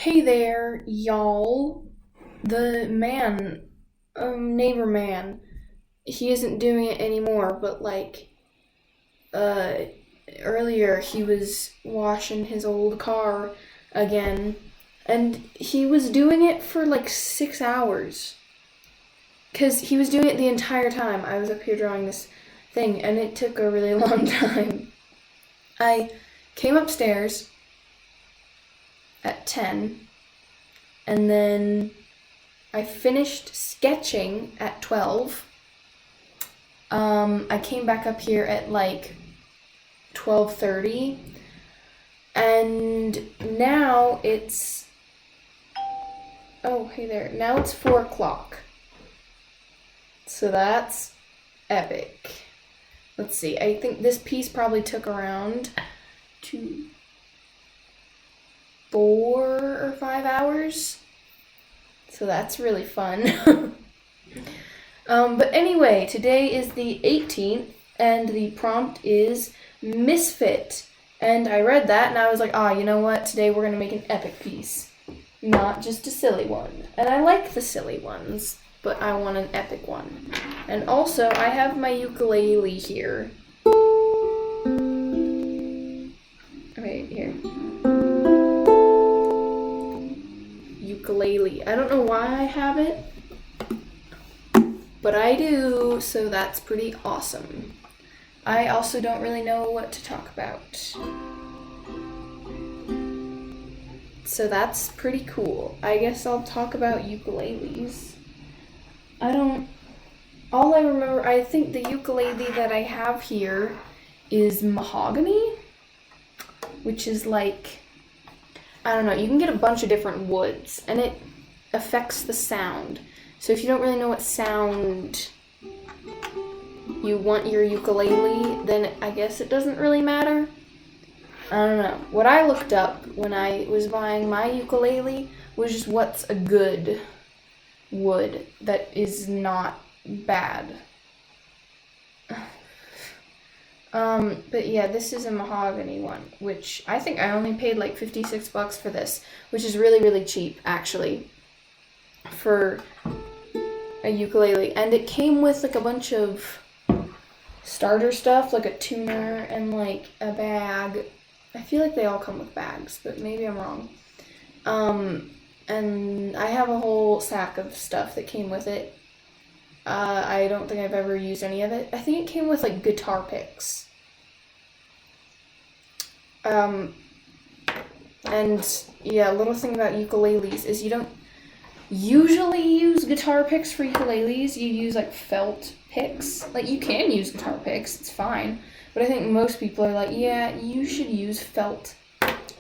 Hey there, y'all. The neighbor man, he isn't doing it anymore, but uh, earlier he was washing his old car again, and he was doing it for like 6 hours. Because he was doing it the entire time. I was up here drawing this thing, and it took a really long time. I came upstairs at 10, and then I finished sketching at 12. I came back up here at like 12:30, and now it's, oh, hey there, now it's 4 o'clock. So that's epic. Let's see, I think this piece probably took around 4 or 5 hours. So that's really fun. But anyway, today is the 18th, and the prompt is Misfit. And I read that, and I was like, you know what? Today we're going to make an epic piece. Not just a silly one. And I like the silly ones, but I want an epic one. And also, I have my ukulele here. Okay, here. Ukulele. I don't know why I have it, but I do, so that's pretty awesome. I also don't really know what to talk about. So that's pretty cool. I guess I'll talk about ukuleles. All I remember, I think the ukulele that I have here is mahogany, which is like, I don't know, you can get a bunch of different woods, and it affects the sound. So if you don't really know what sound you want your ukulele, then I guess it doesn't really matter. I don't know. What I looked up when I was buying my ukulele was just what's a good wood that is not bad. But yeah, this is a mahogany one, which I think I only paid like $56 for this, which is really, really cheap, actually, for a ukulele. And it came with like a bunch of starter stuff, like a tuner and like a bag. I feel like they all come with bags, but maybe I'm wrong. And I have a whole sack of stuff that came with it. I don't think I've ever used any of it. I think it came with like guitar picks. And yeah, a little thing about ukuleles is you don't usually use guitar picks for ukuleles. You use like felt picks. Like, you can use guitar picks, it's fine. But I think most people are like, yeah, you should use felt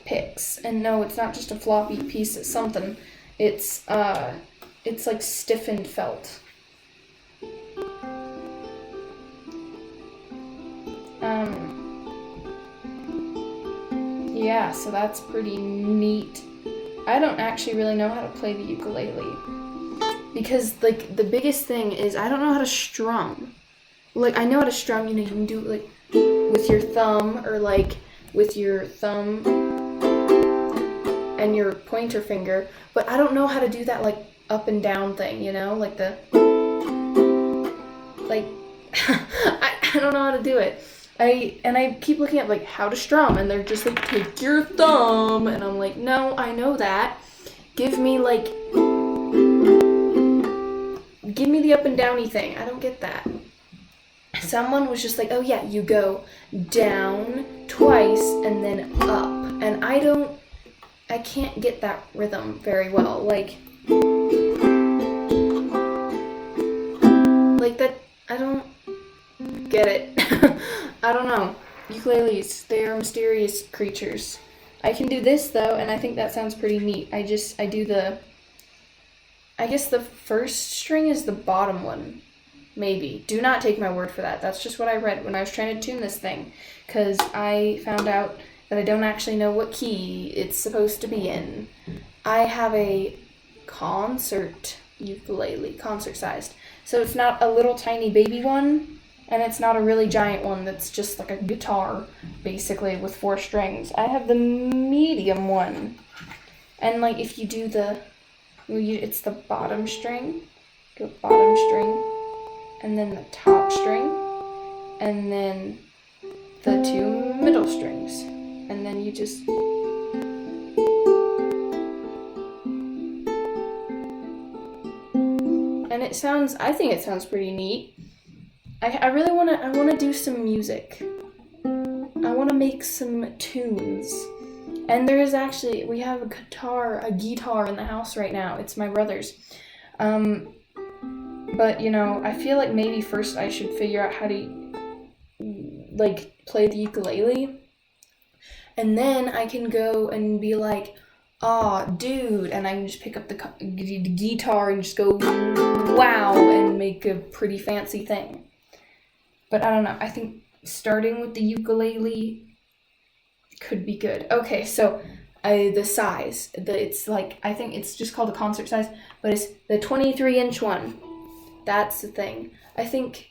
picks. And no, it's not just a floppy piece of something. It's like stiffened felt. Yeah, so that's pretty neat. I don't actually really know how to play the ukulele, because like the biggest thing is I don't know how to strum. Like, I know how to strum, you can do it like with your thumb, or like with your thumb and your pointer finger, but I don't know how to do that like up and down thing, like the I don't know how to do it. I keep looking at like how to strum, and they're just like, take your thumb, and I'm like, no, I know that. Give me the up and downy thing. I don't get that. Someone was just like, oh yeah, you go down twice and then up, and I can't get that rhythm very well. Like that, I don't get it. I don't know. Ukuleles, they are mysterious creatures. I can do this though, and I think that sounds pretty neat. I guess the first string is the bottom one. Maybe. Do not take my word for that. That's just what I read when I was trying to tune this thing, because I found out that I don't actually know what key it's supposed to be in. I have a concert ukulele, concert-sized. So it's not a little tiny baby one, and it's not a really giant one that's just like a guitar, basically, with 4 strings. I have the medium one, And like if you do it's the bottom string, do a bottom string, and then the top string, and then the two middle strings, and then you just and I think it sounds pretty neat. I really wanna do some music. I wanna make some tunes. And we have a guitar in the house right now. It's my brother's. But I feel like maybe first I should figure out how to like play the ukulele, and then I can go and be like, "Ah, dude," and I can just pick up the guitar and just go wow and make a pretty fancy thing. But I don't know. I think starting with the ukulele could be good. Okay, so the size, I think it's just called a concert size, but it's the 23-inch one. That's the thing. I think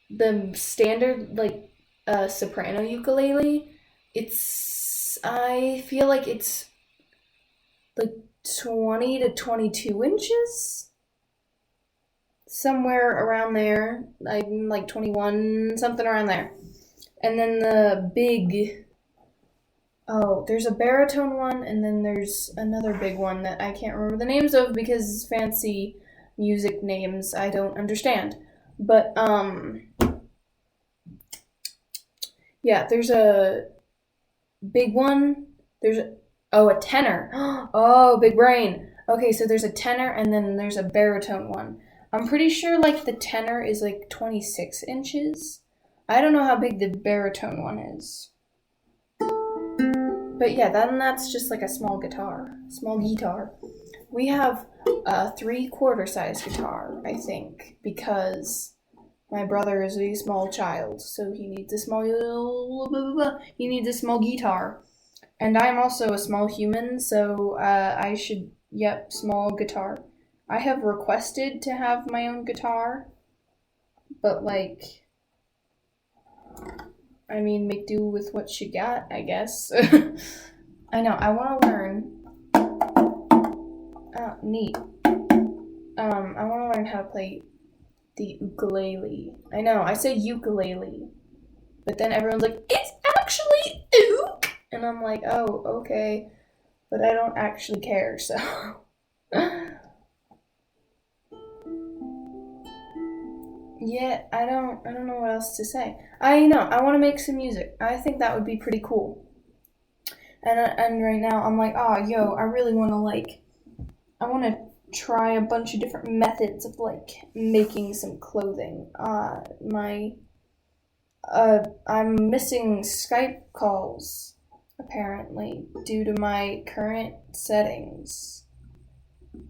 the standard soprano ukulele, I feel like it's like 20 to 22 inches, somewhere around there, like 21, something around there. And then the big, there's a baritone one, and then there's another big one that I can't remember the names of because fancy music names I don't understand. But yeah, there's a big one. There's a tenor. Oh, big brain. Okay, so there's a tenor and then there's a baritone one. I'm pretty sure like the tenor is like 26 inches. I don't know how big the baritone one is. But yeah, that's just like a small guitar. We have a 3/4 size guitar, I think, because my brother is a small child, so he needs a small guitar. And I'm also a small human, so small guitar. I have requested to have my own guitar, but make do with what you got, I guess. I know, I want to learn. Oh, neat. I want to learn how to play the ukulele. I know, I say ukulele, but then everyone's like, it's actually uk! And I'm like, oh, okay, but I don't actually care, so. Yeah, I don't know what else to say. I want to make some music. I think that would be pretty cool. And right now I'm like, I really want to I want to try a bunch of different methods of making some clothing. I'm missing Skype calls apparently due to my current settings.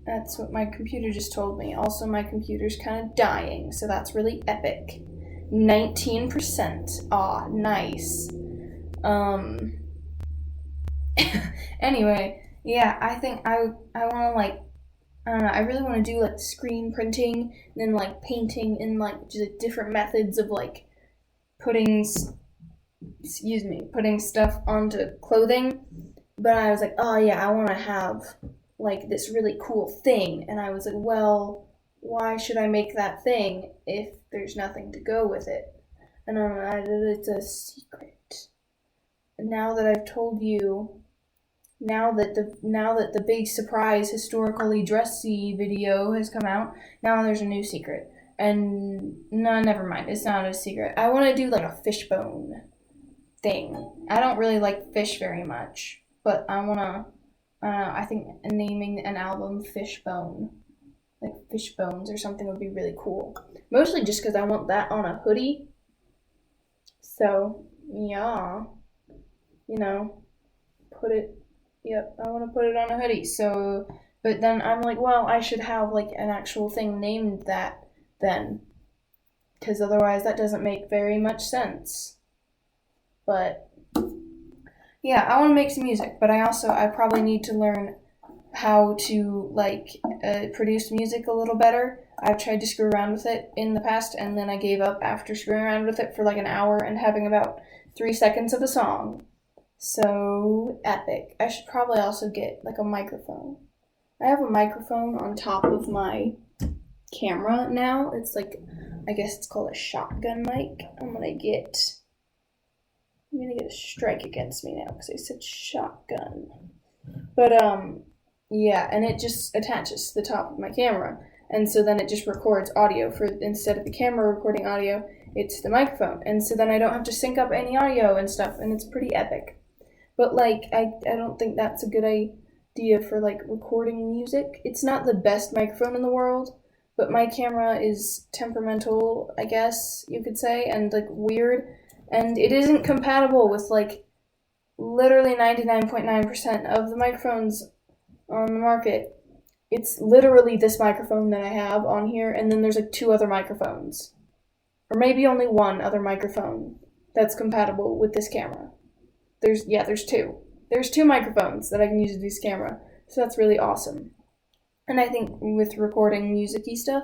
That's what my computer just told me. Also, my computer's kind of dying, so that's really epic. 19%. Aw, nice. Anyway, yeah, I think I want to I don't know, I really want to do screen printing and then painting and just different methods of putting stuff onto clothing. But I was like, oh yeah, I want to have this really cool thing. And I was like, well, why should I make that thing if there's nothing to go with it? And it's a secret. Now that I've told you, now that the big surprise historically dressy video has come out, now there's a new secret. And no, never mind. It's not a secret. I want to do a fishbone thing. I don't really like fish very much, but I want to. I think naming an album Fishbone, Fishbones or something, would be really cool. Mostly just because I want that on a hoodie. So, yeah. I want to put it on a hoodie. So, but then I'm like, well, I should have an actual thing named that then. Because otherwise that doesn't make very much sense. But yeah, I want to make some music, but I probably need to learn how to produce music a little better. I've tried to screw around with it in the past, and then I gave up after screwing around with it for an hour and having about 3 seconds of a song. So epic. I should probably also get like a microphone. I have a microphone on top of my camera now. It's like, I guess it's called a shotgun mic. I'm gonna get a strike against me now because I said shotgun. But yeah, and it just attaches to the top of my camera, and so then it just records audio for instead of the camera recording audio, it's the microphone, and so then I don't have to sync up any audio and stuff, and it's pretty epic. But like, I don't think that's a good idea for like recording music. It's not the best microphone in the world, but my camera is temperamental, I guess you could say, and like weird, and it isn't compatible with like literally 99.9% of the microphones on the market. It's literally this microphone that I have on here, and then there's like 2 other microphones. Or maybe only 1 other microphone that's compatible with this camera. There's 2. There's 2 microphones that I can use with this camera, so that's really awesome. And I think with recording music-y stuff,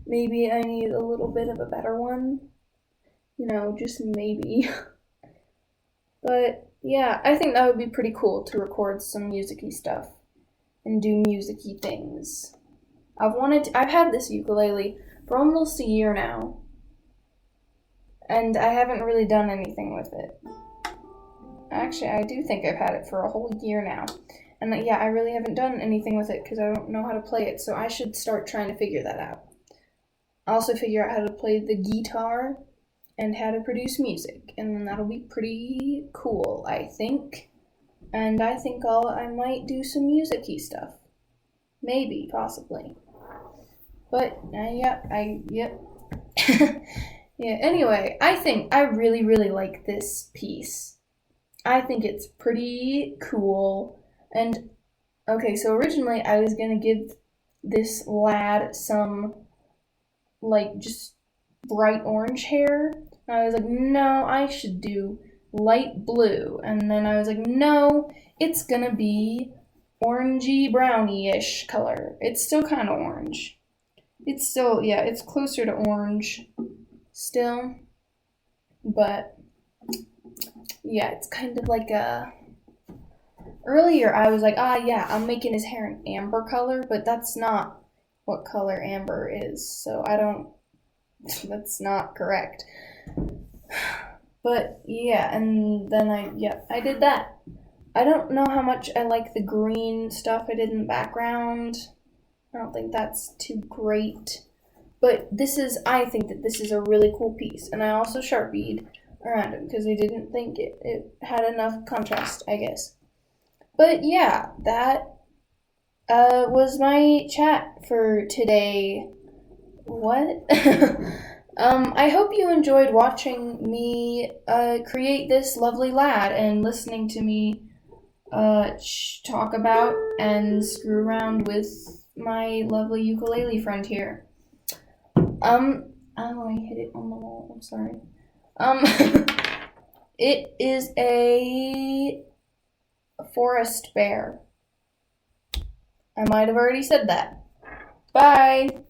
maybe I need a little bit of a better one. Just maybe. But yeah, I think that would be pretty cool to record some music-y stuff and do music-y things. I've had this ukulele for almost a year now, and I haven't really done anything with it. Actually, I do think I've had it for a whole year now. And yeah, I really haven't done anything with it because I don't know how to play it, so I should start trying to figure that out. I'll also figure out how to play the guitar and how to produce music, and then that'll be pretty cool, I think. And I think I might do some music-y stuff. Maybe, possibly. But, yep. Yeah, anyway, I think I really, really like this piece. I think it's pretty cool. And, okay, so originally I was gonna give this lad some, like, just bright orange hair. I was like, no, I should do light blue. And then I was like, no, it's gonna be orangey brownie-ish color. It's still kind of orange. It's still, yeah, it's closer to orange still. But yeah, it's kind of like a... Earlier I was like, yeah, I'm making his hair an amber color, but that's not what color amber is. So that's not correct. But yeah, and then I did that. I don't know how much I like the green stuff I did in the background. I don't think that's too great. But I think that this is a really cool piece. And I also Sharpied around it because I didn't think it had enough contrast, I guess. But yeah, that was my chat for today. What? I hope you enjoyed watching me create this lovely lad and listening to me talk about and screw around with my lovely ukulele friend here. I hit it on the wall. I'm sorry. It is a forest bear. I might have already said that. Bye!